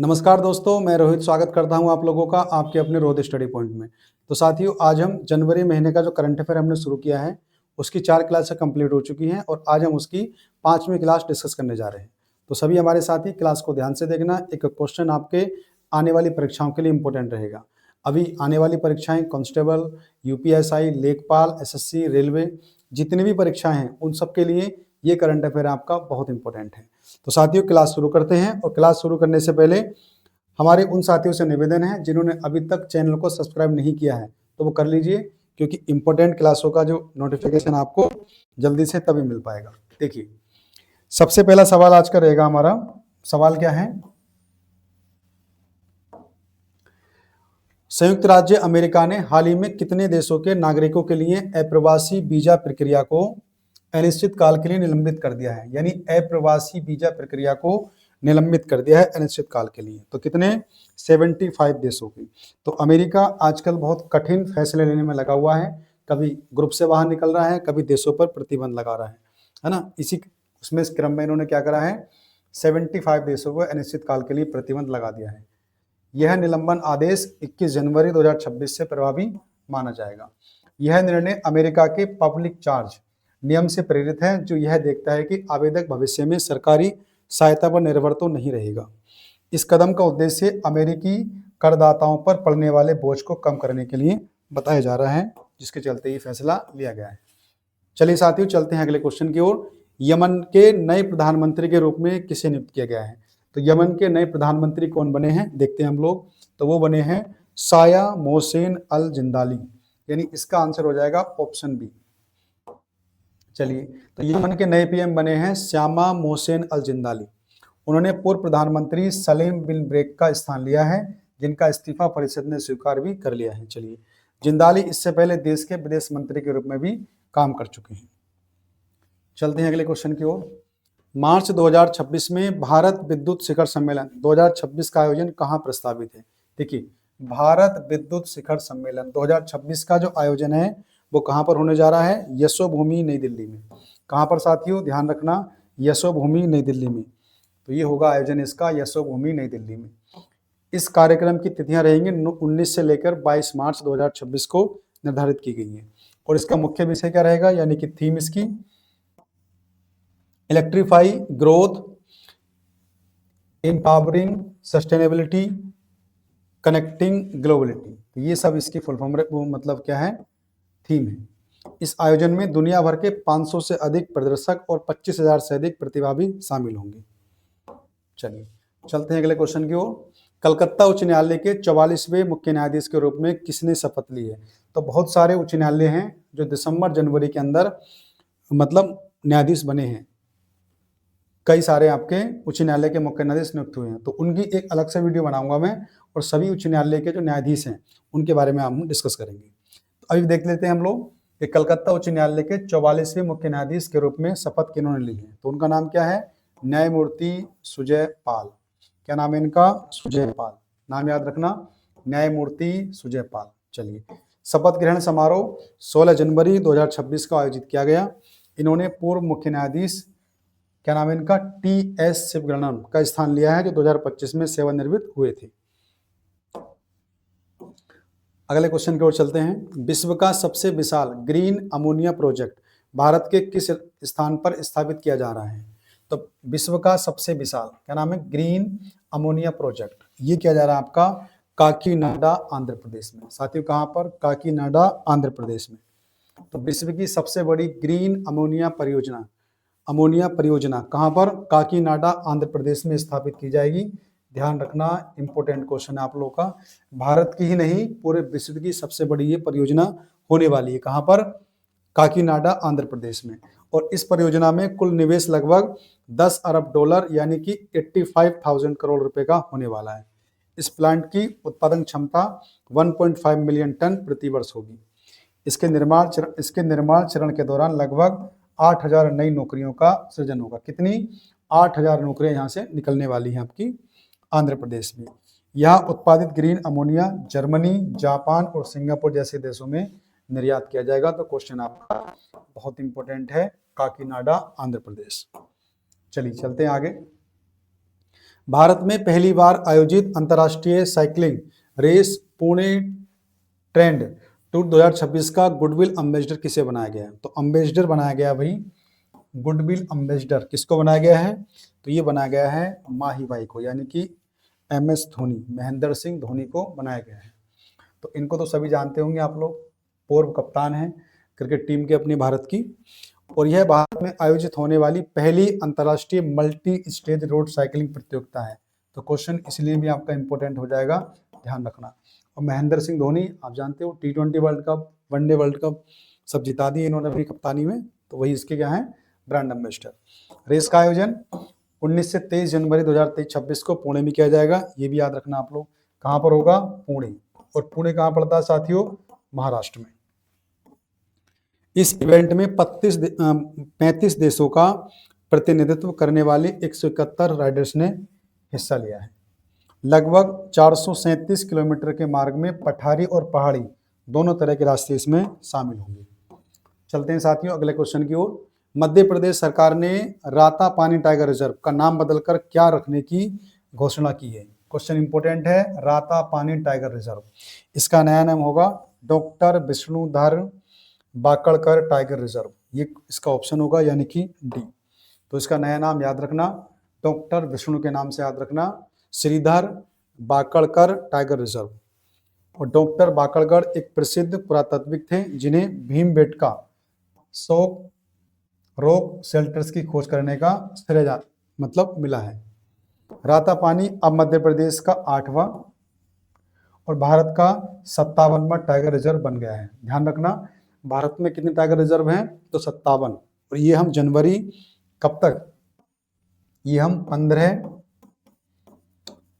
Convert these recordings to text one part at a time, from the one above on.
नमस्कार दोस्तों, मैं रोहित स्वागत करता हूं आप लोगों का आपके अपने रोहित स्टडी पॉइंट में। तो साथियों, आज हम जनवरी महीने का जो करंट अफेयर हमने शुरू किया है उसकी 4 क्लासें कंप्लीट हो चुकी हैं और आज हम उसकी 5वीं क्लास डिस्कस करने जा रहे हैं। तो सभी हमारे साथी क्लास को ध्यान से देखना। एक क्वेश्चन आपके आने वाली परीक्षाओं के लिए इंपॉर्टेंट रहेगा। अभी आने वाली परीक्षाएं कांस्टेबल, यूपीएसआई, लेखपाल, एसएससी, रेलवे, जितनी भी परीक्षाएं हैं उन सब के लिए ये करंट अफेयर आपका बहुत इंपॉर्टेंट है। तो साथियों, क्लास शुरू करते हैं और क्लास शुरू करने से पहले हमारे उन साथियों से निवेदन है जिन्होंने अभी तक चैनल को सब्सक्राइब नहीं किया है तो वो कर लीजिए, क्योंकि इंपॉर्टेंट क्लासों का जो नोटिफिकेशन आपको जल्दी से तभी मिल पाएगा। देखिए, सबसे पहला सवाल आज का रहेगा हमारा। सवाल क्या है? संयुक्त राज्य अमेरिका ने हाल ही में कितने देशों के नागरिकों के लिए अप्रवासी वीजा प्रक्रिया को अनिश्चित काल के लिए निलंबित कर दिया है? यानी अप्रवासी वीजा प्रक्रिया को निलंबित कर दिया है अनिश्चित काल के लिए। तो कितने? 75 देशों की। तो अमेरिका आजकल बहुत कठिन फैसले लेने में लगा हुआ है। कभी ग्रुप से बाहर निकल रहा है, कभी देशों पर प्रतिबंध लगा रहा है ना। इसी उसमें इस क्रम में इन्होंने क्या करा है? 75 देशों को अनिश्चित काल के लिए प्रतिबंध लगा दिया है। यह निलंबन आदेश 21 जनवरी 2026 से प्रभावी माना जाएगा। यह निर्णय अमेरिका के पब्लिक चार्ज नियम से प्रेरित है, जो यह देखता है कि आवेदक भविष्य में सरकारी सहायता पर निर्भर तो नहीं रहेगा। इस कदम का उद्देश्य अमेरिकी करदाताओं पर पड़ने वाले बोझ को कम करने के लिए बताया जा रहा है, जिसके चलते ये फैसला लिया गया है। चलिए साथियों, चलते हैं अगले क्वेश्चन की ओर। यमन के नए प्रधानमंत्री के रूप में किसे नियुक्त किया गया है? तो यमन के नए प्रधानमंत्री कौन बने हैं, देखते हैं हम लोग। तो वो बने हैं साया मोहसेन अल जिंदाली, यानी इसका आंसर हो जाएगा ऑप्शन बी। चलिए, तो यमन के नए पीएम बने हैं श्यामा मोहसेन अल जिंदाली। उन्होंने पूर्व प्रधानमंत्री सलेम बिन ब्रेक का स्थान लिया है, जिनका इस्तीफा परिषद ने स्वीकार भी कर लिया है। चलिए, जिंदाली इससे पहले देश के विदेश मंत्री के रूप में भी काम कर चुके हैं। चलते हैं अगले क्वेश्चन की ओर। मार्च 2026 में भारत विद्युत शिखर सम्मेलन 2026 का आयोजन कहाँ प्रस्तावित है? देखिए, भारत विद्युत शिखर सम्मेलन 2026 का जो आयोजन है वो कहाँ पर होने जा रहा है? यशोभूमि नई दिल्ली में। कहाँ पर साथियों? ध्यान रखना, यशोभूमि नई दिल्ली में। तो ये होगा आयोजन इसका यशोभूमि नई दिल्ली में। इस कार्यक्रम की तिथियां रहेंगी 19 से लेकर 22 मार्च 2026 को निर्धारित की गई है। और इसका मुख्य विषय क्या रहेगा, यानी कि थीम इसकी electrify growth, empowering sustainability, connecting globality. तो ये सब इसकी फुल फॉर्म मतलब क्या है? थीम है। इस आयोजन में दुनिया भर के 500 से अधिक प्रदर्शक और 25,000 से अधिक प्रतिभागी शामिल होंगे। चलिए, चलते हैं अगले क्वेश्चन की ओर। कलकत्ता उच्च न्यायालय के 44वें मुख्य न्यायाधीश के रूप में किसने शपथ ली है? तो बहुत सारे उच्च न्यायालय हैं जो दिसंबर जनवरी के अंदर मतलब न्यायाधीश बने हैं। कई सारे आपके उच्च न्यायालय के मुख्य न्यायाधीश नियुक्त हुए हैं, तो उनकी एक अलग से वीडियो बनाऊंगा मैं, और सभी उच्च न्यायालय के जो न्यायाधीश हैं उनके बारे में हम डिस्कस करेंगे। तो अभी देख लेते हैं हम लोग कि कलकत्ता उच्च न्यायालय के 44वें मुख्य न्यायाधीश के रूप में शपथ किन्होंने ली है। तो उनका नाम क्या है? न्यायमूर्ति सुजय पाल। क्या नाम है इनका? सुजय पाल। नाम याद रखना, न्यायमूर्ति सुजय पाल। चलिए, शपथ ग्रहण समारोह 16 जनवरी 2026 को आयोजित किया गया। इन्होंने पूर्व मुख्य न्यायाधीश, क्या नाम है इनका? टी.एस. शिवगणन का स्थान लिया है, जो 2025 में सेवानिवृत्त हुए थे। अगले क्वेश्चन की ओर चलते हैं। विश्व का सबसे विशाल ग्रीन अमोनिया प्रोजेक्ट भारत के किस स्थान पर स्थापित किया जा रहा है? तो विश्व का सबसे विशाल क्या नाम है? Green ammonia project. ये किया जा रहा है आपका काकीनाडा आंध्र प्रदेश में। साथियों, कहाँ पर? काकीनाडा आंध्र प्रदेश में। तो विश्व की सबसे बड़ी ग्रीन अमोनिया परियोजना कहाँ पर? काकीनाडा आंध्र प्रदेश में स्थापित की जाएगी। ध्यान रखना, इंपॉर्टेंट क्वेश्चन है आप लोगों का। भारत की ही नहीं, पूरे विश्व की सबसे बड़ी ये परियोजना होने वाली है। कहाँ पर? काकीनाडा आंध्र प्रदेश में। और इस परियोजना में कुल निवेश लगभग 10 अरब डॉलर यानी कि 85,000 करोड़ रुपए का होने वाला है। इस प्लांट की उत्पादन क्षमता 1.5 मिलियन टन प्रति वर्ष होगी। इसके निर्माण चरण के दौरान लगभग 8,000 नई नौकरियों का सृजन होगा। कितनी? 8,000 नौकरियां यहाँ से निकलने वाली हैं आपकी आंध्र प्रदेश में। यहाँ उत्पादित ग्रीन अमोनिया जर्मनी, जापान और सिंगापुर जैसे देशों में निर्यात किया जाएगा। तो क्वेश्चन आपका बहुत इंपॉर्टेंट है, काकीनाडा आंध्र प्रदेश। चलिए, चलते हैं आगे। भारत में पहली बार आयोजित अंतर्राष्ट्रीय cycling race Pune grand tour 2026 का गुडविल एम्बेसडर किसे बनाया गया है? तो एम्बेसडर बनाया गया भाई, गुडविल एम्बेसडर किसको बनाया गया है? तो ये बनाया गया है माही भाई को, यानी कि MS धोनी, महेंद्र सिंह धोनी को बनाया गया है। तो इनको तो सभी जानते होंगे आप लोग, पूर्व कप्तान हैं क्रिकेट टीम के अपनी भारत की, और यह भारत में आयोजित होने वाली पहली अंतर्राष्ट्रीय मल्टी स्टेज रोड साइकिलिंग प्रतियोगिता है। तो क्वेश्चन इसलिए भी आपका इंपॉर्टेंट हो जाएगा, ध्यान रखना। और महेंद्र सिंह धोनी आप जानते हो T20 world cup, one day world cup सब जिता दिए इन्होंने अपनी कप्तानी में, तो वही इसके क्या है, ब्रांड एम्बेसडर। रेस का आयोजन 19 से 23 जनवरी 2026 को पुणे में किया जाएगा, ये भी याद रखना आप लोग। कहाँ पर होगा? पुणे। और पुणे कहाँ पड़ता है साथियों? महाराष्ट्र में। इस इवेंट में 35 देशों का प्रतिनिधित्व करने वाले 171 राइडर्स ने हिस्सा लिया है। लगभग 437 किलोमीटर के मार्ग में पठारी और पहाड़ी दोनों तरह के रास्ते इसमें शामिल होंगे। चलते हैं साथियों अगले क्वेश्चन की ओर। मध्य प्रदेश सरकार ने रातापानी टाइगर रिजर्व का नाम बदलकर क्या रखने की घोषणा की है? क्वेश्चन इंपॉर्टेंट है, रातापानी टाइगर रिजर्व, इसका नया नाम होगा डॉक्टर विष्णुधर बाकड़कर टाइगर रिजर्व, ये इसका ऑप्शन होगा, यानी कि डी। तो इसका नया नाम याद रखना, डॉक्टर विष्णु के नाम से याद रखना, श्रीधर बाकड़कर टाइगर रिजर्व। और डॉक्टर बाकड़कर एक प्रसिद्ध पुरातात्विक थे जिन्हें भीमबेटका शोक रॉक शेल्टर्स की खोज करने का श्रेय मतलब मिला है। रातापानी अब मध्य प्रदेश का 8वां और भारत का 57वां टाइगर रिजर्व बन गया है। ध्यान रखना, भारत में कितने टाइगर रिजर्व हैं? तो 57। और ये हम जनवरी कब तक? ये हम 15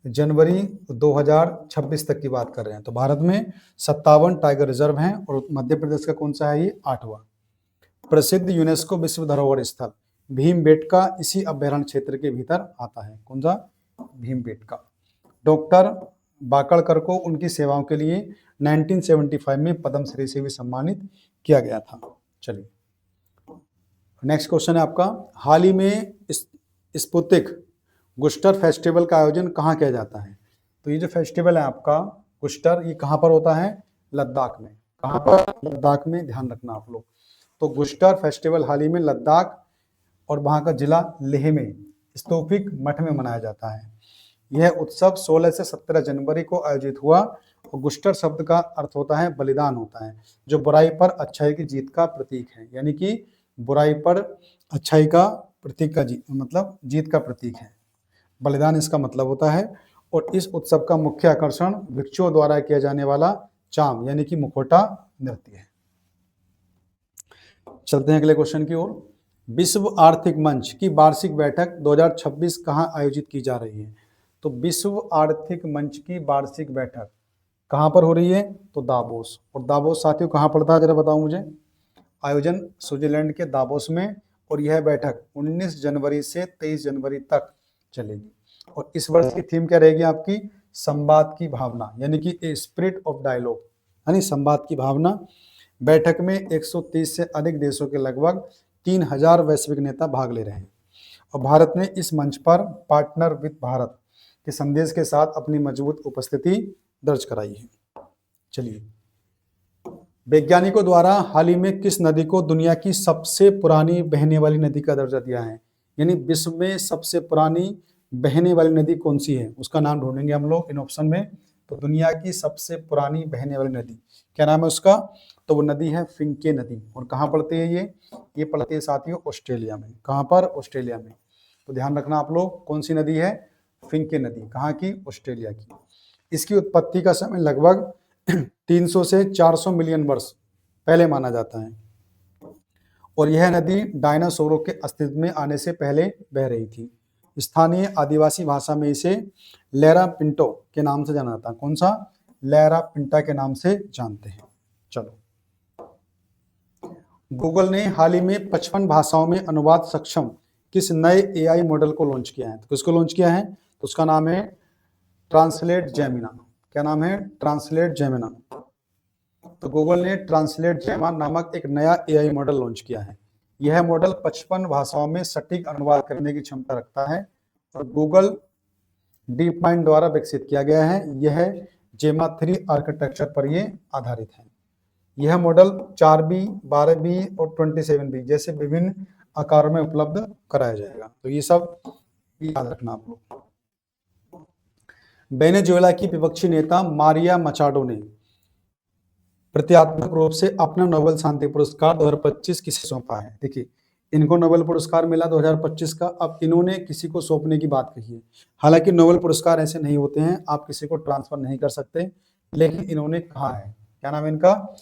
जनवरी 2026 तक की बात कर रहे हैं। तो भारत में 57 टाइगर रिजर्व हैं और मध्य प्रदेश का कौन सा है? ये 8वां। प्रसिद्ध यूनेस्को विश्व धरोहर स्थल भीमबेटका इसी अभयारण्य क्षेत्र के भीतर आता है। कौन सा? भीमबेटका। डॉक्टर बाकड़कर को उनकी सेवाओं के लिए 1975 में पद्मश्री से भी सम्मानित किया गया था। चलिए नेक्स्ट क्वेश्चन है आपका, हाल ही में स्पुतिक गुस्टर फेस्टिवल का आयोजन कहाँ किया जाता है? तो ये जो फेस्टिवल है आपका गुस्टर, ये कहाँ पर होता है? लद्दाख में। कहाँ पर? लद्दाख में, ध्यान रखना आप लोग। तो गुस्टर फेस्टिवल हाल ही में लद्दाख और वहाँ का जिला लेह में स्तूपिक मठ में मनाया जाता है। यह उत्सव 16 से 17 जनवरी को आयोजित हुआ और गुस्टर शब्द का अर्थ होता है बलिदान होता है, जो बुराई पर अच्छाई की जीत का प्रतीक है। यानी कि बुराई पर अच्छाई का प्रतीक का मतलब जीत का प्रतीक है, बलिदान इसका मतलब होता है। और इस उत्सव का मुख्य आकर्षण भिक्षुओं द्वारा किया जाने वाला चाम यानी कि मुखौटा नृत्य है। चलते हैं अगले क्वेश्चन की ओर। विश्व आर्थिक मंच की वार्षिक बैठक 2026 कहाँ आयोजित की जा रही है? तो विश्व आर्थिक मंच की वार्षिक बैठक कहाँ पर हो रही है? तो दावोस। और दावोस साथियों कहाँ पड़ता है, जरा बताओ मुझे? आयोजन स्विट्जरलैंड के दावोस में, और यह बैठक 19 जनवरी से 23 जनवरी तक चलेगी। और इस वर्ष की थीम क्या रहेगी आपकी? संवाद की भावना, यानी कि ए स्पिरिट ऑफ डायलॉग, यानी संवाद की भावना। बैठक में 130 से अधिक देशों के लगभग 3000 वैश्विक नेता भाग ले रहे हैं और भारत ने इस मंच पर पार्टनर विद भारत के संदेश के साथ अपनी मजबूत उपस्थिति दर्ज कराई है। चलिए, वैज्ञानिकों द्वारा हाल ही में किस नदी को दुनिया की सबसे पुरानी बहने वाली नदी का दर्जा दिया है? यानी विश्व में सबसे पुरानी बहने वाली नदी कौन सी है, उसका नाम ढूंढेंगे हम लोग इन ऑप्शन में। तो दुनिया की सबसे पुरानी बहने वाली नदी क्या नाम है उसका? तो वो नदी है फिंके नदी। और कहाँ पड़ती है ये पड़ती है साथियों ऑस्ट्रेलिया में। कहाँ पर? ऑस्ट्रेलिया में। तो ध्यान रखना आप लोग, कौन सी नदी है? फिंके नदी। कहाँ की? ऑस्ट्रेलिया की। इसकी उत्पत्ति का समय लगभग 300 से 400 मिलियन वर्ष पहले माना जाता है और यह नदी डायनासोरों के अस्तित्व में आने से पहले बह रही थी। स्थानीय आदिवासी भाषा में इसे लैरा पिंटो के नाम से जाना जाता है। कौन सा? लैरा पिंटा के नाम से जानते हैं। चलो, गूगल ने हाल ही में 55 भाषाओं में अनुवाद सक्षम किस नए AI मॉडल को लॉन्च किया है? तो किसको लॉन्च किया है? तो उसका नाम है ट्रांसलेट जेमिना। क्या नाम है? ट्रांसलेट जेमिना। तो गूगल ने ट्रांसलेट जेमिना नामक एक नया AI मॉडल लॉन्च किया है। यह मॉडल 55 भाषाओं में सटीक अनुवाद करने की क्षमता रखता है और गूगल डीप माइंड द्वारा विकसित किया गया है। यह जेमा 3 आर्किटेक्चर पर ये आधारित है। यह मॉडल 4B, 12B और 27B जैसे विभिन्न आकारों में उपलब्ध कराया जाएगा। तो ये सब याद रखना आप लोग। वेनेजुएला की विपक्षी नेता मारिया मचाडो ने प्रतीकात्मक रूप से अपना नोबेल शांति पुरस्कार 2025 किसे सौंपा है। देखिए, इनको नोबेल पुरस्कार मिला 2025 का, अब इन्होंने किसी को सौंपने की बात कही है। हालांकि नोबेल पुरस्कार ऐसे नहीं होते हैं, आप किसी को ट्रांसफर नहीं कर सकते, लेकिन इन्होंने कहा है, क्या नाम है इनका,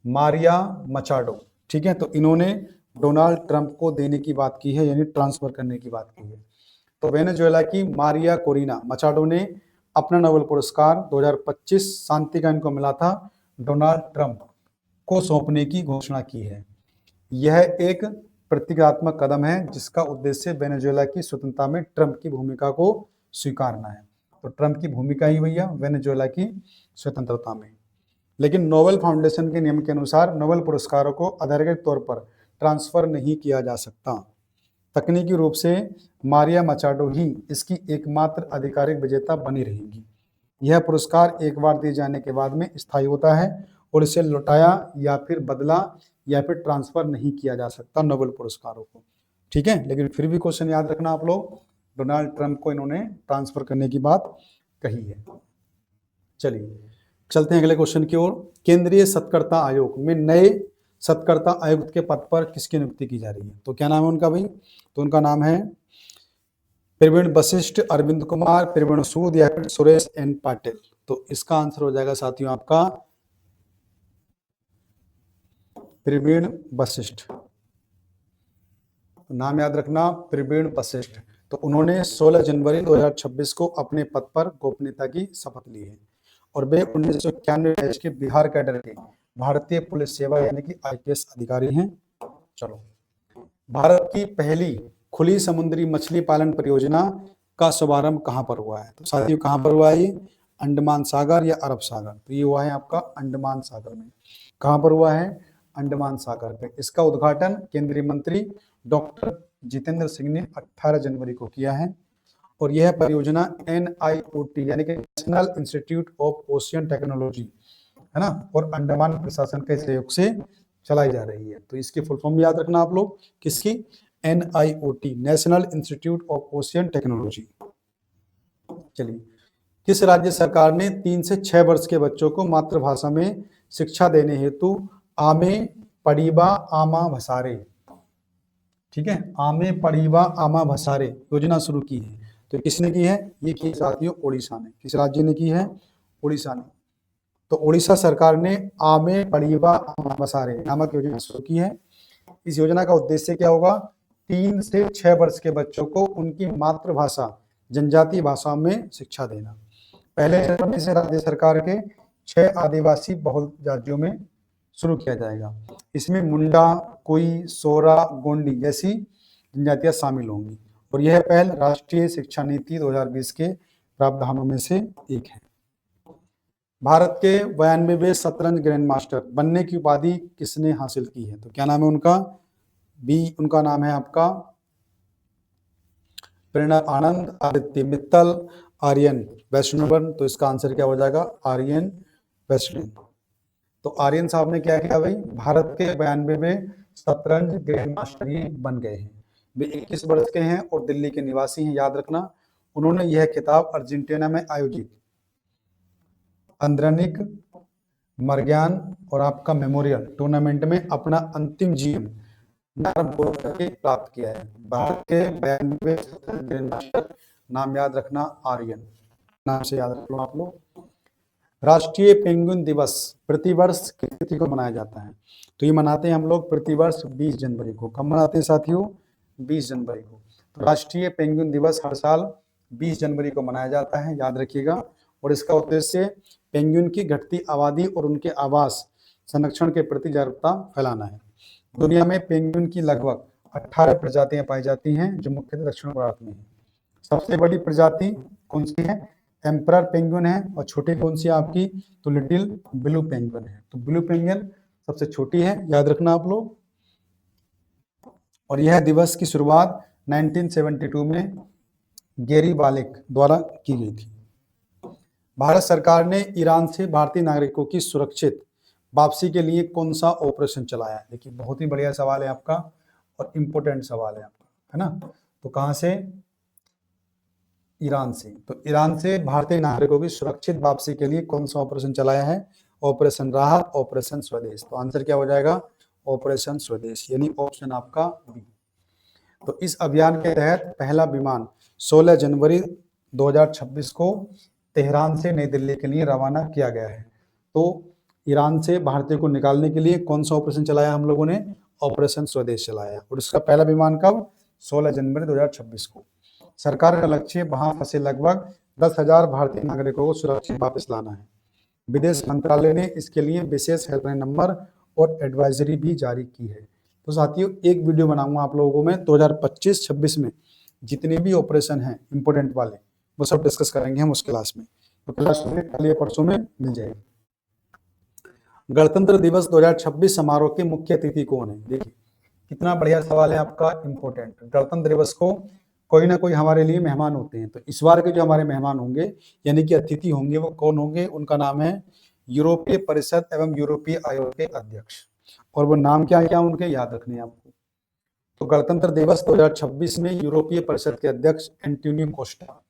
मारिया मचाडो, ठीक है। तो इन्होंने डोनाल्ड ट्रंप को देने की बात की है, यानी ट्रांसफर करने की बात की है। तो वेनेजुएला की मारिया कोरिना मचाडो ने अपना नोबेल पुरस्कार 2025 शांति का इनको मिला था, डोनाल्ड ट्रंप को सौंपने की घोषणा की है। यह एक प्रतीकात्मक कदम है जिसका उद्देश्य वेनेजुएला की स्वतंत्रता में ट्रंप की भूमिका को स्वीकारना है। तो ट्रंप की भूमिका ही भैया वेनेजुएला की स्वतंत्रता में। लेकिन नोबेल फाउंडेशन के नियम के अनुसार नोबेल पुरस्कारों को आधिकारिक तौर पर ट्रांसफर नहीं किया जा सकता। तकनीकी रूप से मारिया मचाडो ही इसकी एकमात्र आधिकारिक विजेता बनी रहेगी। यह पुरस्कार एक बार दिए जाने के बाद में स्थायी होता है और इसे लौटाया या फिर बदला या फिर ट्रांसफर नहीं किया जा सकता नोबेल पुरस्कारों को, ठीक है। लेकिन फिर भी क्वेश्चन याद रखना आप लोग, डोनाल्ड ट्रंप को इन्होंने ट्रांसफर करने की बात कही है। चलिए चलते हैं अगले क्वेश्चन की ओर। केंद्रीय सत्कर्ता आयोग में नए सत्कर्ता आयुक्त के पद पर किसकी नियुक्ति की जा रही है। तो क्या नाम है उनका भाई, तो उनका नाम है प्रवीण वशिष्ठ, अरविंद कुमार, प्रवीण सूद या फिर सुरेश एन पाटिल। तो इसका आंसर हो जाएगा साथियों आपका प्रवीण वशिष्ठ। नाम याद रखना, प्रवीण वशिष्ठ। तो उन्होंने 16 जनवरी 2026 को अपने पद पर गोपनीयता की शपथ ली है और वे 1991 बैच के बिहार कैडर के भारतीय पुलिस सेवा यानी कि IPS अधिकारी हैं। चलो, भारत की पहली खुली समुद्री मछली पालन परियोजना का शुभारंभ कहां पर हुआ है। तो साथियों कहां पर हुआ है ये, अंडमान सागर या अरब सागर। तो ये हुआ है आपका अंडमान सागर में। कहां पर हुआ है, अंडमान सागर पे। इसका उद्घाटन केंद्रीय मंत्री डॉक्टर जितेंद्र सिंह ने 18 जनवरी को किया है और यह परियोजना NIOT यानी कि national institute of ocean technology है ना, और अंडमान प्रशासन के सहयोग से चलाई जा रही है। तो इसकी फुल फॉर्म याद रखना आप लोग, किसकी, NIOT national institute of ocean technology. चलिए, किस राज्य सरकार ने 3 से 6 वर्ष के बच्चों को मातृभाषा में शिक्षा देने हेतु आमे पढ़ीबा आमा भसारे, ठीक है, आमे पढ़ीबा आमा भसारे योजना शुरू की है। तो किसने की है, ये की साथियों उड़ीसा ने। किस राज्य ने की है, उड़ीसा ने। तो उड़ीसा सरकार ने आमे पढ़ीबा आमा भसारे नामक योजना शुरू की है। इस योजना का उद्देश्य क्या होगा, 3 से 6 वर्ष के बच्चों को उनकी मातृभाषा जनजातीय भाषा में शिक्षा देना। पहले चरण में इसे राज्य सरकार के 6 आदिवासी बहुल राज्यों में शुरू किया जाएगा। इसमें मुंडा, कुई, सोरा, गोंडी जैसी जनजातियां शामिल होंगी और यह पहल राष्ट्रीय शिक्षा नीति 2020 के प्रावधानों में से एक है। भारत के 92वें शतरंज ग्रैंड मास्टर बनने की उपाधि किसने हासिल की है। तो क्या नाम है उनका, उनका नाम है आपका प्रणव आनंद, आदित्य मित्तल, आर्यन वैष्णवन। तो इसका आंसर क्या हो जाएगा, आर्यन वैष्णव। तो आर्यन साहब ने क्या किया भाई, भारत के 92वें शतरंज ग्रैंड मास्टर ये बन गए हैं। वे 21 वर्ष के हैं और दिल्ली के निवासी हैं, याद रखना। उन्होंने यह खिताब अर्जेंटीना में आयोजित अंद्रनिक मरग्यान और आपका मेमोरियल टूर्नामेंट में अपना अंतिम जीवन करके प्राप्त किया है। भारत के 92वें शतरंज ग्रैंड मास्टर, नाम याद रखना आर्यन, नाम से याद रख लो आप लोग। राष्ट्रीय पेंगुइन दिवस प्रतिवर्ष किस तिथि को मनाया जाता है। तो ये मनाते हैं हम लोग प्रतिवर्ष 20 जनवरी को। कब मनाते हैं साथियों, 20 जनवरी को। तो राष्ट्रीय पेंगुइन दिवस हर साल 20 जनवरी को मनाया जाता है, याद रखिएगा। और इसका उद्देश्य पेंगुइन की घटती आबादी और उनके आवास संरक्षण के प्रति जागरूकता फैलाना है। दुनिया में पेंगुइन की लगभग 18 प्रजातियां पाई जाती हैं जो मुख्यतः दक्षिण भारत में है। सबसे बड़ी प्रजाति कौन सी है, एम्परर पेंगुइन है, और छोटी कौन सी है आपकी, तो लिटिल ब्लू पेंगुइन है। तो ब्लू पेंगुइन सबसे छोटी है, याद रखना आप लोग। और यह दिवस की शुरुआत 1972 में गेरी बालेक द्वारा की गई थी। भारत सरकार ने ईरान से भारतीय नागरिकों की सुरक्षित वापसी के लिए कौन सा ऑपरेशन चलाया है? देखिए बहुत ही बढ़िया सवाल है आपका और इम्पोर्टेंट सवाल है आपका, है ना। तो कहां से? ईरान से। तो ईरान से भारतीय नागरिकों की सुरक्षित वापसी के लिए कौन सा ऑपरेशन चलाया है? ऑपरेशन राहत, ऑपरेशन स्वदेश। तो आंसर क्या हो जाएगा? ऑपरेशन स्वदेश, यानी ऑप्शन आपका बी। तो इस अभियान के तहत पहला विमान 16 जनवरी 2026 को तेहरान से नई दिल्ली के लिए रवाना किया गया है। तो ईरान से भारतीयों को निकालने के लिए कौन सा ऑपरेशन चलाया हम लोगों ने? ऑपरेशन स्वदेश चलाया। और इसका पहला विमान कब? 16 जनवरी 2026 को। सरकार का लक्ष्य वहां फंसे लगभग 10,000 भारतीय नागरिकों को सुरक्षित वापस लाना है। विदेश मंत्रालय ने इसके लिए विशेष हेल्पलाइन नंबर और एडवाइजरी भी जारी की है। तो साथियों एक वीडियो बनाऊंगा आप लोगों को मैं 2025-26 में जितने भी ऑपरेशन हैं इंपोर्टेंट वाले, वो सब डिस्कस करेंगे हम उस क्लास में। तो क्लास में कल या परसों में मिल जाएगी। गणतंत्र दिवस 2026 समारोह के मुख्य अतिथि कौन है? देखिए कितना बढ़िया सवाल है आपका, इंपोर्टेंट। गणतंत्र दिवस को कोई ना कोई हमारे लिए मेहमान होते हैं। तो इस बार के जो हमारे मेहमान होंगे यानी कि अतिथि होंगे वो कौन होंगे? उनका नाम है यूरोपीय परिषद एवं यूरोपीय आयोग के अध्यक्ष। और वो नाम क्या क्या उनके याद रखने हैं आपको। तो गणतंत्र दिवस 2026 में यूरोपीय परिषद के अध्यक्ष एंटोनियो कोस्टा,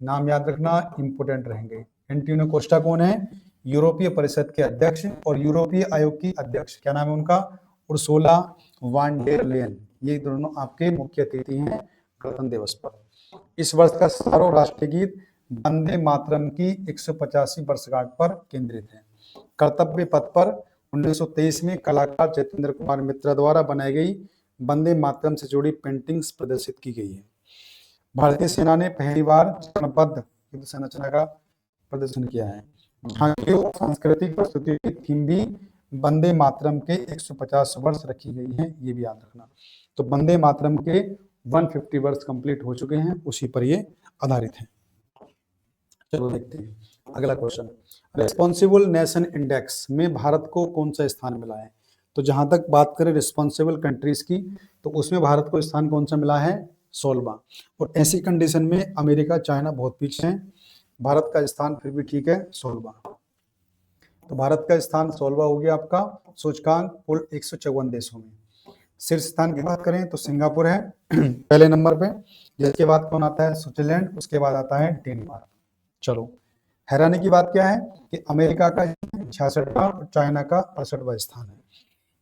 नाम याद रखना, इंपोर्टेंट रहेंगे। एंटोनियो कोस्टा कौन है? यूरोपीय परिषद के अध्यक्ष। और यूरोपीय आयोग की अध्यक्ष क्या नाम है उनका? Ursula van der Leyen. ये दोनों आपके मुख्य अतिथि हैं गणतंत्र दिवस पर। इस वर्ष का समारोह राष्ट्रीय गीत वंदे मातरम की 185वीं वर्षगांठ पर केंद्रित है। कर्तव्य पथ पर 1923 में कलाकार जतेंद्र कुमार मित्रा द्वारा बनाई गई वंदे मातरम से जुड़ी पेंटिंग्स प्रदर्शित की गई है। भारतीय सेना ने पहली बार चरणबद्ध युद्ध संरचना का प्रदर्शन किया है। झांकियों सांस्कृतिक प्रस्तुति की थीम भी वंदे मातरम के 150 वर्ष रखी गई है, ये भी याद रखना। तो वंदे मातरम के 150 वर्ष कंप्लीट हो चुके हैं, उसी पर ये आधारित है। चलो देखते हैं अगला क्वेश्चन। रिस्पॉन्सिबल नेशन इंडेक्स में भारत को कौन सा स्थान मिला है? तो जहां तक बात करें रिस्पॉन्सिबल कंट्रीज की, तो उसमें भारत को स्थान कौन सा मिला है? 16वां। और ऐसी कंडीशन में अमेरिका, चाइना बहुत पीछे हैं। भारत का स्थान फिर भी ठीक है, 16वां। तो भारत का स्थान 16वां हो गया आपका सूचकांक कुल 154 देशों में। शीर्ष स्थान की बात करें तो सिंगापुर है पहले नंबर पे, जिसके बाद कौन आता है? स्विट्जरलैंड, उसके बाद आता है डेनमार्क। चलो हैरानी की बात क्या है कि अमेरिका का 66वां और चाइना का 68वां स्थान है।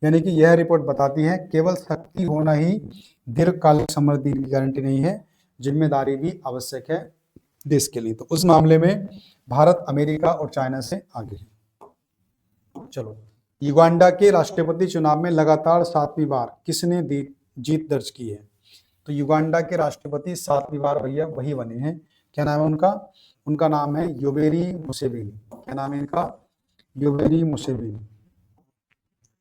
यानी कि यह रिपोर्ट बताती है केवल शक्ति होना ही दीर्घकालिक समृद्धि की गारंटी नहीं है, जिम्मेदारी भी आवश्यक है देश के लिए। तो उस मामले में भारत अमेरिका और चाइना से आगे है। चलो युगांडा के राष्ट्रपति चुनाव में लगातार 7वीं बार किसने जीत दर्ज की है? तो युगांडा के राष्ट्रपति 7वीं बार भैया वही बने हैं। क्या नाम है उनका? उनका नाम है योवेरी मुसेवेनी। क्या नाम है इनका? Yoweri Museveni.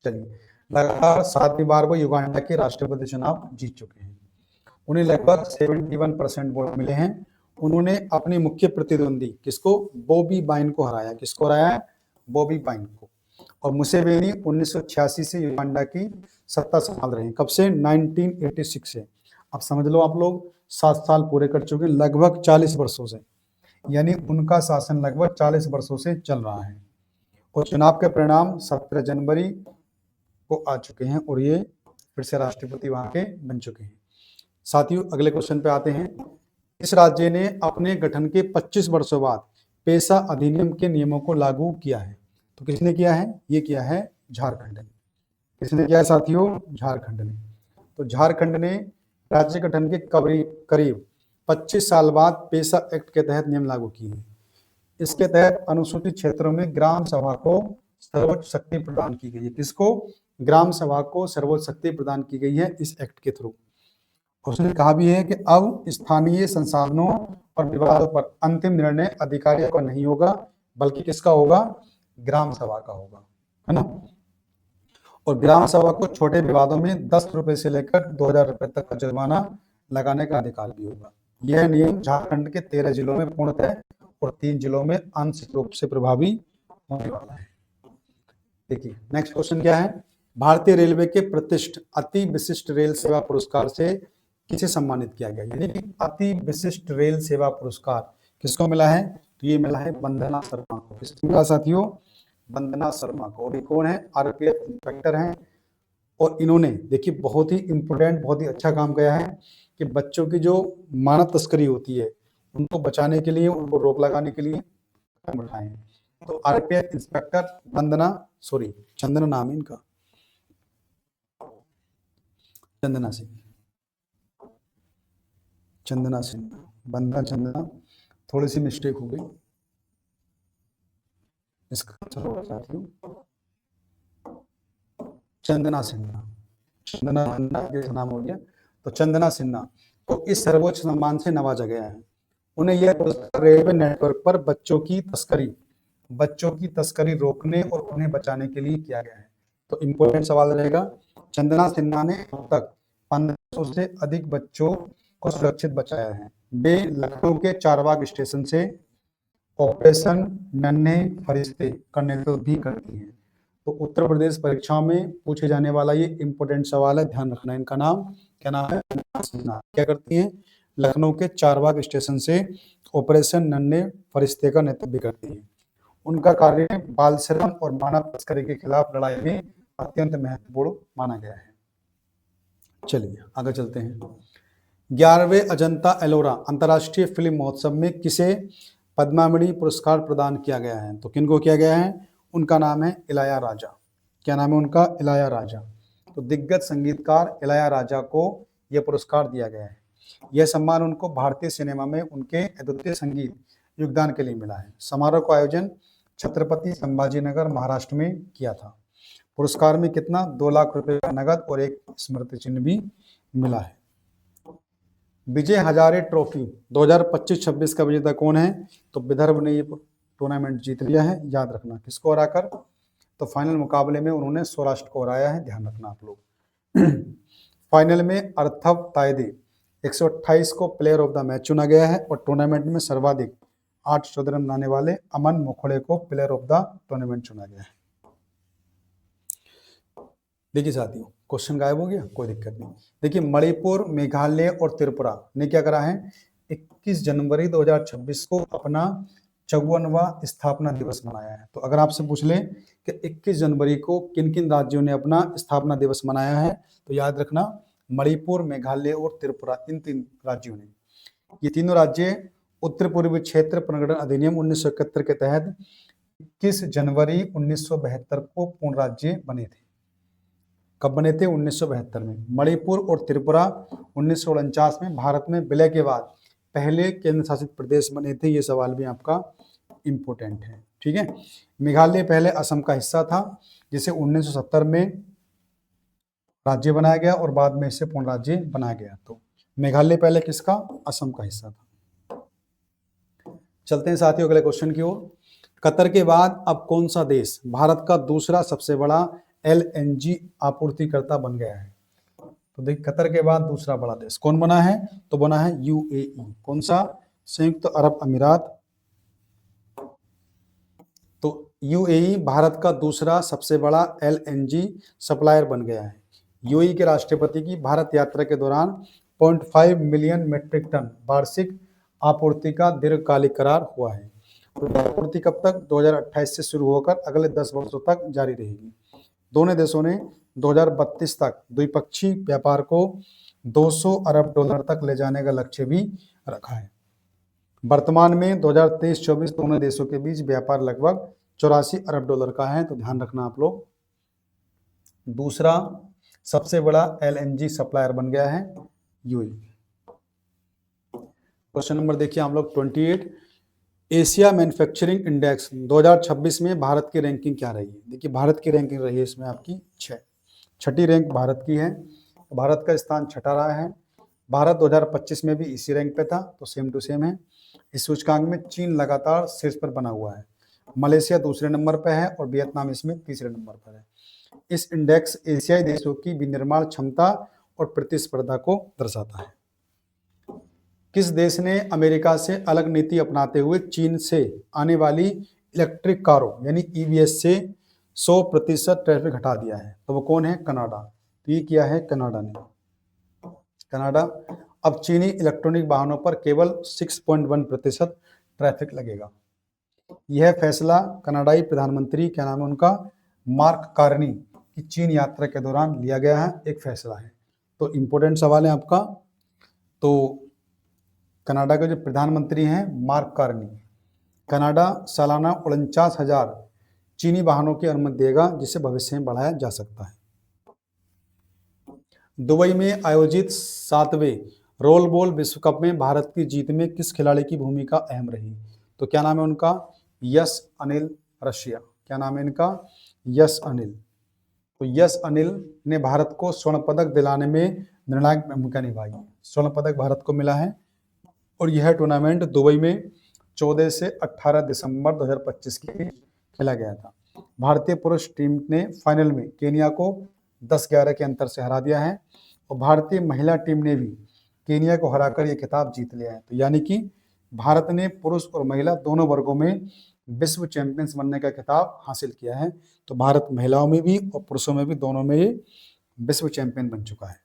चलिए लगातार 7वीं बार वो युगांडा के राष्ट्रपति चुनाव जीत चुके हैं। उन्हें लगभग 71% वोट मिले हैं। उन्होंने अपने मुख्य प्रतिद्वंदी किसको? बॉबी वाइन को हराया। किसको हराया? बॉबी वाइन को। और मुसेवेनी 1986 से युगांडा की सत्ता संभाल रहे हैं। कब से? 1986 से। अब समझ लो आप लोग 7 साल पूरे कर चुके, लगभग 40 वर्षों से। यानी उनका शासन लगभग 40 वर्षों से चल रहा है। और चुनाव के परिणाम 17 जनवरी को आ चुके हैं और ये फिर से राष्ट्रपति वहां के बन चुके हैं। साथियों अगले क्वेश्चन पे आते हैं। इस राज्य ने अपने गठन के 25 वर्षों बाद पेशा अधिनियम के नियमों को लागू किया है। तो किसने किया है? ये किया है झारखंड ने। किसने किया है साथियों? झारखंड ने। तो झारखंड ने राज्य गठन के करीब 25 साल बाद पेशा एक्ट के तहत नियम लागू किए हैं। इसके तहत अनुसूचित क्षेत्रों में ग्राम सभा को सर्वोच्च शक्ति प्रदान की गई है। किसको? ग्राम सभा को सर्वोच्च शक्ति प्रदान की गई है इस एक्ट के थ्रू। उसने कहा भी है कि अब स्थानीय संसाधनों और विवादों पर अंतिम निर्णय अधिकारियों का नहीं होगा, बल्कि किसका होगा? ग्राम सभा का होगा, है ना। और ग्राम सभा को छोटे विवादों में 10 रुपए से लेकर 2000 रुपए तक का जुर्माना लगाने का अधिकार भी होगा। यह नियम झारखंड के 13 जिलों में पूर्णतः और 3 जिलों में आंशिक रूप से प्रभावी होने वाला है। देखिए नेक्स्ट क्वेश्चन क्या है। भारतीय रेलवे के प्रतिष्ठित अति विशिष्ट रेल सेवा पुरस्कार से किसे सम्मानित किया गया, यानी कि अति विशिष्ट रेल सेवा पुरस्कार किसको मिला है, तो ये मिला है वंदना शर्मा को। किसको मिला साथियों, वंदना शर्मा को। और ये कौन है, आरपीएफ इंस्पेक्टर हैं। और इन्होंने देखिए बहुत ही इंपोर्टेंट, बहुत ही अच्छा काम किया है कि बच्चों की जो मानव तस्करी होती है उनको बचाने के लिए, उनको रोक लगाने के लिए कदम उठाए हैं। तो आरपीएफ इंस्पेक्टर चंदना नाम है इनका, चंदना सिन्हा, वंदना चंदना, थोड़ी सी मिस्टेक हो गई इसका, चलो साथियों, चंदना सिन्हा नाम हो गया। तो चंदना सिन्हा को इस सर्वोच्च सम्मान से नवाजा गया है। उन्हें यह पुरस्कार रेलवे नेटवर्क पर बच्चों की तस्करी रोकने और उन्हें बचाने के लिए किया गया है। तो इम्पोर्टेंट सवाल रहेगा, चंदना सिन्हा ने अब तक 1500 से अधिक बच्चों को सुरक्षित बचाया है। वे लखनऊ के चारबाग स्टेशन से ऑपरेशन नन्हे फरिश्ते का नेतृत्व भी करती हैं। तो उत्तर प्रदेश परीक्षाओं में पूछे जाने वाला ये इंपॉर्टेंट सवाल है, ध्यान रखना। इनका नाम क्या नाम है, क्या करती हैं, लखनऊ के चारबाग स्टेशन से ऑपरेशन नन्हे फरिश्ते का नेतृत्व भी करती हैं। उनका कार्य बाल श्रम और मानव तस्करी के खिलाफ लड़ाई में अत्यंत महत्वपूर्ण माना गया है। चलिए आगे चलते हैं। 11वें अजंता एलोरा अंतर्राष्ट्रीय फिल्म महोत्सव में किसे पद्मामणि पुरस्कार प्रदान किया गया है, तो किनको किया गया है, उनका नाम है इलैयाराजा। क्या नाम है उनका, इलैयाराजा। तो दिग्गज संगीतकार इलैयाराजा को यह पुरस्कार दिया गया है। यह सम्मान उनको भारतीय सिनेमा में उनके अद्वितीय संगीत योगदान के लिए मिला है। समारोह का आयोजन छत्रपति संभाजीनगर महाराष्ट्र में किया था। पुरस्कार में कितना, 2 लाख रुपए का नगद और एक स्मृति चिन्ह भी मिला है। विजय हजारे ट्रॉफी 2025-26 का विजेता कौन है, तो विदर्भ ने ये टूर्नामेंट जीत लिया है। याद रखना किसको हराकर, तो फाइनल मुकाबले में उन्होंने सौराष्ट्र को हराया है, ध्यान रखना आप लोग। फाइनल में अर्थव तायदे 128 को प्लेयर ऑफ द मैच चुना गया है। और टूर्नामेंट में सर्वाधिक 8 रन बनाने वाले अमन मोखड़े को प्लेयर ऑफ द टूर्नामेंट चुना गया है। देखिए साथियों, क्वेश्चन गायब हो गया, कोई दिक्कत नहीं। देखिए मणिपुर, मेघालय और त्रिपुरा ने क्या करा है, 21 जनवरी 2026 को अपना 54वां स्थापना दिवस मनाया है। तो अगर आपसे पूछ ले कि 21 जनवरी को किन किन राज्यों ने अपना स्थापना दिवस मनाया है, तो याद रखना मणिपुर, मेघालय और त्रिपुरा, इन 3 राज्यों ने। ये तीनों राज्य उत्तर पूर्वी क्षेत्र पुनर्गठन अधिनियम 1971 के तहत 21 जनवरी 1972 को पूर्ण राज्य बने थे। कब बने थे, 1972 में। मणिपुर और त्रिपुरा 1949 में भारत में विलय के बाद पहले केंद्र शासित प्रदेश बने थे। ये सवाल भी आपका इंपॉर्टेंट है, ठीक है। मेघालय पहले असम का हिस्सा था, जिसे 1970 में राज्य बनाया गया और बाद में इसे पूर्ण राज्य बनाया गया। तो मेघालय पहले किसका, असम का हिस्सा था। चलते हैं साथियों अगले क्वेश्चन की ओर। कतर के बाद अब कौन सा देश भारत का दूसरा सबसे बड़ा LNG आपूर्तिकर्ता बन गया है, तो देखिए कतर के बाद दूसरा बड़ा देश कौन बना है, तो बना है UAE। कौन सा, संयुक्त अरब अमीरात। तो UAE भारत का दूसरा सबसे बड़ा LNG सप्लायर बन गया है। UAE के राष्ट्रपति की भारत यात्रा के दौरान 0.5 मिलियन मीट्रिक टन वार्षिक आपूर्ति का दीर्घकालिक करार हुआ है। आपूर्ति कब तक, 2028 से शुरू होकर अगले 10 वर्षों तक जारी रहेगी। दोनों देशों ने 2032 तक द्विपक्षीय व्यापार को 200 अरब डॉलर तक ले जाने का लक्ष्य भी रखा है। वर्तमान में 2023-24 दोनों देशों के बीच व्यापार लगभग 84 अरब डॉलर का है। तो ध्यान रखना आप लोग, दूसरा सबसे बड़ा LNG सप्लायर बन गया है UAE। क्वेश्चन नंबर देखिए हम लोग 28, एशिया मैन्युफैक्चरिंग इंडेक्स 2026 में भारत की रैंकिंग क्या रही है। देखिए भारत की रैंकिंग रही है इसमें आपकी 6ठी रैंक भारत की है। भारत का स्थान 6ठा रहा है। भारत 2025 में भी इसी रैंक पे था, तो सेम टू सेम है। इस सूचकांक में चीन लगातार शीर्ष पर बना हुआ है, मलेशिया दूसरे नंबर पर है और वियतनाम इसमें तीसरे नंबर पर है। इस इंडेक्स एशियाई देशों की विनिर्माण क्षमता और प्रतिस्पर्धा को दर्शाता है। किस देश ने अमेरिका से अलग नीति अपनाते हुए चीन से आने वाली इलेक्ट्रिक कारों यानी EVs से 100% टैरिफ हटा दिया है, तो वो कौन है, कनाडा। तो ये किया है कनाडा ने। कनाडा। अब चीनी इलेक्ट्रॉनिक वाहनों पर केवल 6.1% ट्रैफिक लगेगा। यह फैसला कनाडाई प्रधानमंत्री, क्या नाम है उनका, मार्क कार्नी की चीन यात्रा के दौरान लिया गया है, एक फैसला है। तो इंपॉर्टेंट सवाल है आपका। तो कनाडा के जो प्रधानमंत्री हैं मार्क कार्नी, कनाडा सालाना 49,000 चीनी वाहनों की अनुमति देगा, जिसे भविष्य में बढ़ाया जा सकता है। दुबई में आयोजित 7वें रोल बॉल विश्व कप में भारत की जीत में किस खिलाड़ी की भूमिका अहम रही? तो क्या नाम है उनका, यश अनिल रशिया। क्या नाम है इनका, यश अनिल। तो यश अनिल ने भारत को स्वर्ण पदक दिलाने में निर्णायक भूमिका निभाई। स्वर्ण पदक भारत को मिला है और यह टूर्नामेंट दुबई में 14 से 18 दिसंबर 2025 के लिए खेला गया था। भारतीय पुरुष टीम ने फाइनल में केनिया को 10-11 के अंतर से हरा दिया है और भारतीय महिला टीम ने भी केनिया को हराकर यह खिताब जीत लिया है। तो यानी कि भारत ने पुरुष और महिला दोनों वर्गों में विश्व चैंपियंस बनने का खिताब हासिल किया है। तो भारत महिलाओं में भी और पुरुषों में भी, दोनों में ये विश्व चैंपियन बन चुका है।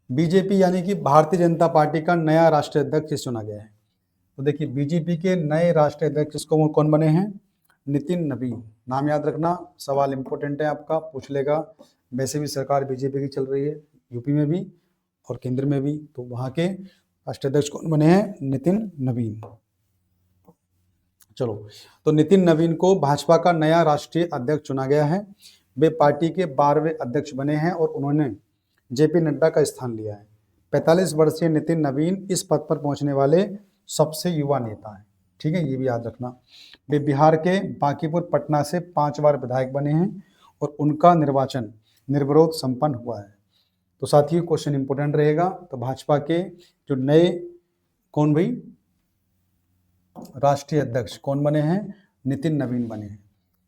बीजेपी यानी कि भारतीय जनता पार्टी का नया राष्ट्रीय अध्यक्ष चुना गया है। तो देखिए बीजेपी के नए राष्ट्रीय अध्यक्ष को कौन बने हैं, नितिन नवीन। नाम याद रखना, सवाल इंपॉर्टेंट है आपका, पूछ लेगा। वैसे भी सरकार बीजेपी की चल रही है यूपी में भी और केंद्र में भी, तो वहां के राष्ट्रीय अध्यक्ष कौन बने हैं, नितिन नवीन। चलो, तो नितिन नवीन को भाजपा का नया राष्ट्रीय अध्यक्ष चुना गया है। वे पार्टी के 12वें अध्यक्ष बने हैं और उन्होंने जेपी नड्डा का स्थान लिया है। 45 वर्षीय नितिन नवीन इस पद पर पहुंचने वाले सबसे युवा नेता हैं। ठीक है, ये भी याद रखना। वे बिहार के बांकीपुर पटना से 5 बार विधायक बने हैं और उनका निर्वाचन निर्विरोध संपन्न हुआ है। तो साथियों क्वेश्चन इंपोर्टेंट रहेगा। तो भाजपा के जो नए कौन भाई राष्ट्रीय अध्यक्ष कौन बने हैं, नितिन नवीन बने हैं।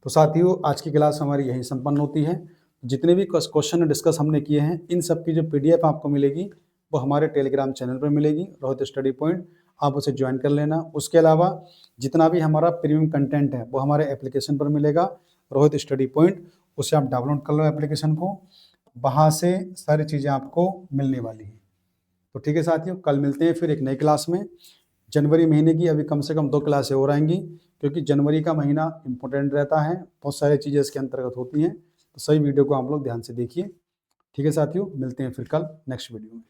तो साथियों आज की क्लास हमारी यही संपन्न होती है। जितने भी क्वेश्चन डिस्कस हमने किए हैं, इन सब की जो PDF आपको मिलेगी वो हमारे टेलीग्राम चैनल पर मिलेगी, रोहित स्टडी पॉइंट। आप उसे ज्वाइन कर लेना। उसके अलावा जितना भी हमारा प्रीमियम कंटेंट है वो हमारे एप्लीकेशन पर मिलेगा, रोहित स्टडी पॉइंट। उसे आप डाउनलोड कर लो एप्लीकेशन को, वहाँ से सारी चीज़ें आपको मिलने वाली हैं। तो ठीक है साथियों, कल मिलते हैं फिर एक नई क्लास में। जनवरी महीने की अभी कम से कम 2 क्लासें और आएंगी, क्योंकि जनवरी का महीना इंपॉर्टेंट रहता है, बहुत सारी चीज़ें इसके अंतर्गत होती हैं। तो सही वीडियो को आप लोग ध्यान से देखिए। ठीक है साथियों, मिलते हैं फिर कल नेक्स्ट वीडियो में।